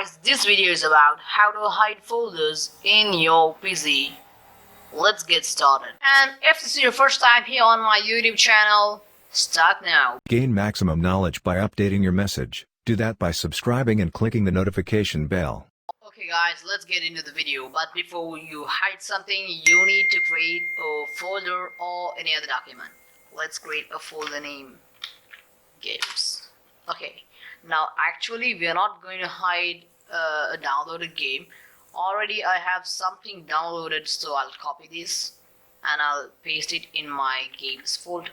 guys, this video is about how to hide folders in your PC. Let's get started. And if this is your first time here on my YouTube channel, start now. Gain maximum knowledge by updating your message. Do that by subscribing and clicking the notification bell. Okay guys, let's get into the video. But before you hide something, you need to create a folder or any other document. Let's create a folder name games. Okay, now actually we are not going to hide a downloaded game. Already I have something downloaded, so I'll copy this and I'll paste it in my games folder.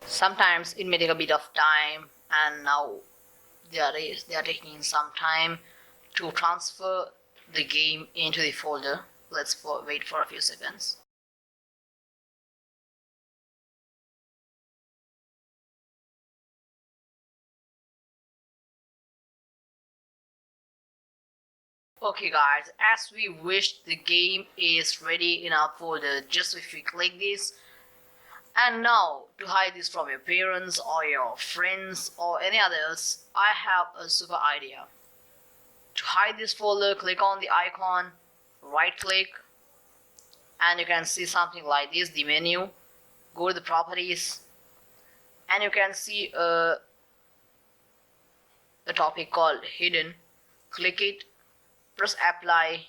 Sometimes it may take a bit of time, and now they are taking some time to transfer the game into the folder. Let's wait for a few seconds. Okay guys, as we wish, the game is ready in our folder. Just if we click this, and now to hide this from your parents or your friends or any others, I have a super idea. To hide this folder, click on the icon, right click, and you can see something like this, the menu. Go to the properties and you can see a topic called hidden. Click it, press apply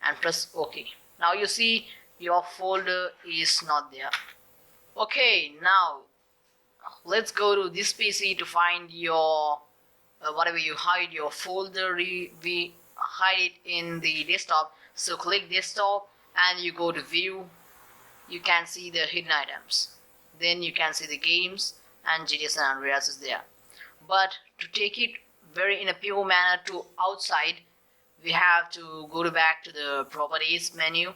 and press OK. Now you see your folder is not there. Okay, now let's go to this PC to find your whatever you hide your folder. We hide it in the desktop, so click desktop and you go to view. You can see the hidden items, then you can see the games, and GTA San Andreas is there. But to take it very in a pure manner to outside, we have to go back to the properties menu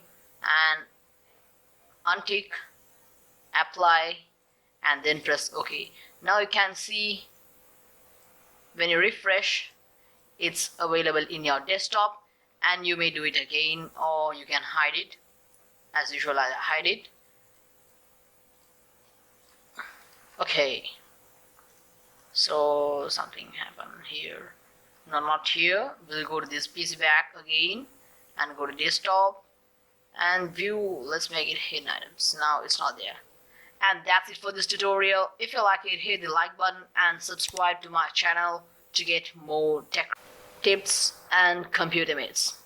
and untick, apply, and then press OK. Now you can see when you refresh, it's available in your desktop, and you may do it again, or you can hide it. As usual, I hide it. Okay, so something happened here. No, not here. We'll go to this PC back again and go to desktop and view. Let's make it hidden items. Now it's not there. And that's it for this tutorial. If you like it, hit the like button and subscribe to my channel to get more tech tips and computer mates.